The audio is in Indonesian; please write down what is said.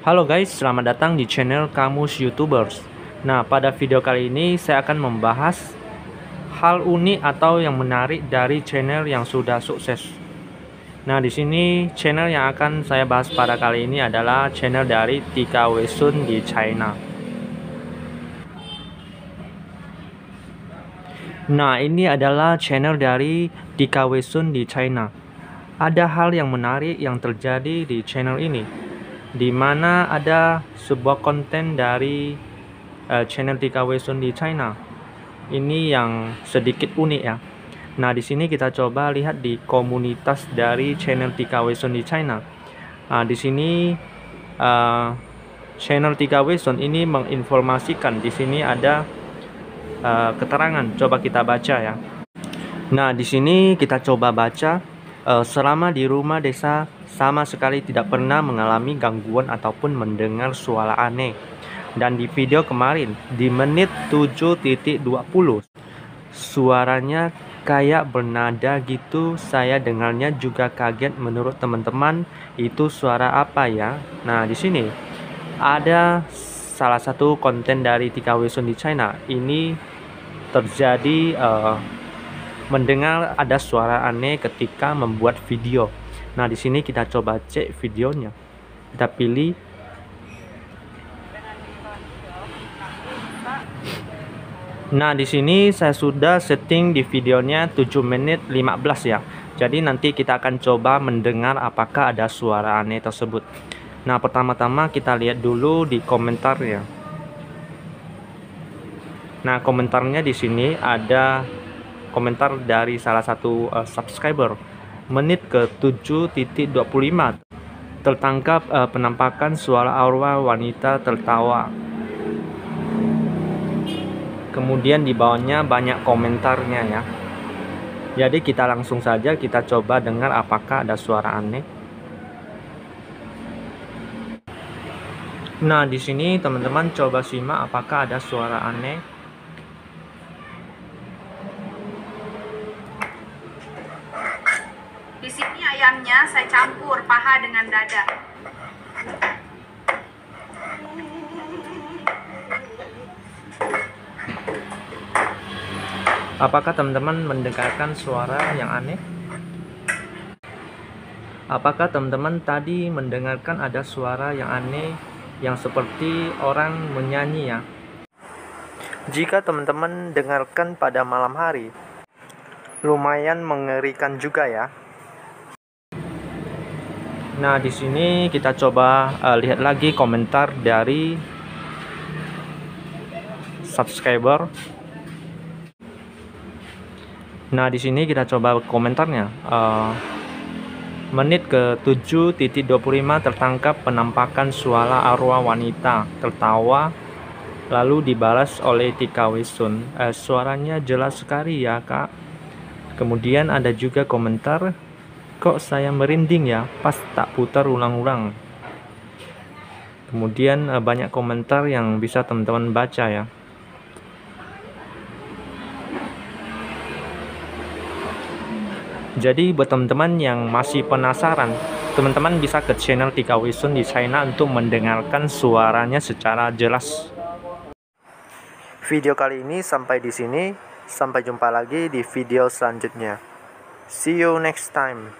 Halo guys, selamat datang di channel Kamus YouTubers. Nah, pada video kali ini saya akan membahas hal unik atau yang menarik dari channel yang sudah sukses. Nah, di sini channel yang akan saya bahas pada kali ini adalah channel dari Tika Wei Sun di China. Nah, ini adalah channel dari Tika Wei Sun di China. Ada hal yang menarik yang terjadi di channel ini, di mana ada sebuah konten dari channel Tika Wei Sun di China. Ini yang sedikit unik ya. Nah, di sini kita coba lihat di komunitas dari channel Tika Wei Sun di China. Nah, di sini channel Tika Wei Sun ini menginformasikan di sini ada keterangan. Coba kita baca ya. Nah, di sini kita coba baca. Selama di rumah desa sama sekali tidak pernah mengalami gangguan ataupun mendengar suara aneh. Dan di video kemarin di menit 7.20 suaranya kayak bernada gitu, saya dengarnya juga kaget. Menurut teman-teman itu suara apa ya? Nah, di sini ada salah satu konten dari Tika Wei Sun di China. Ini terjadi mendengar ada suara aneh ketika membuat video. Nah, di sini kita coba cek videonya. Kita pilih. Nah, di sini saya sudah setting di videonya 7 menit 15 ya. Jadi nanti kita akan coba mendengar apakah ada suara aneh tersebut. Nah, pertama-tama kita lihat dulu di komentarnya. Nah, komentarnya di sini ada komentar dari salah satu subscriber. Menit ke 7.25 tertangkap penampakan suara aura wanita tertawa. Kemudian di bawahnya banyak komentarnya ya. Jadi kita langsung saja kita coba dengar apakah ada suara aneh. Nah, di sini teman-teman coba simak apakah ada suara aneh. Di sini ayamnya saya campur paha dengan dada. Apakah teman-teman mendengarkan suara yang aneh? Apakah teman-teman tadi mendengarkan ada suara yang aneh yang seperti orang menyanyi ya? Jika teman-teman dengarkan pada malam hari, lumayan mengerikan juga ya. Nah, di sini kita coba lihat lagi komentar dari subscriber. Nah, di sini kita coba komentarnya. Menit ke 7.25 tertangkap penampakan suara arwah wanita tertawa, lalu dibalas oleh Tika Wei Sun. Suaranya jelas sekali ya kak. Kemudian ada juga komentar, kok saya merinding ya pas tak putar ulang-ulang. Kemudian banyak komentar yang bisa teman-teman baca ya. Jadi buat teman-teman yang masih penasaran, teman-teman bisa ke channel Tika Wei Sun di China untuk mendengarkan suaranya secara jelas. Video kali ini sampai di sini. Sampai jumpa lagi di video selanjutnya. See you next time.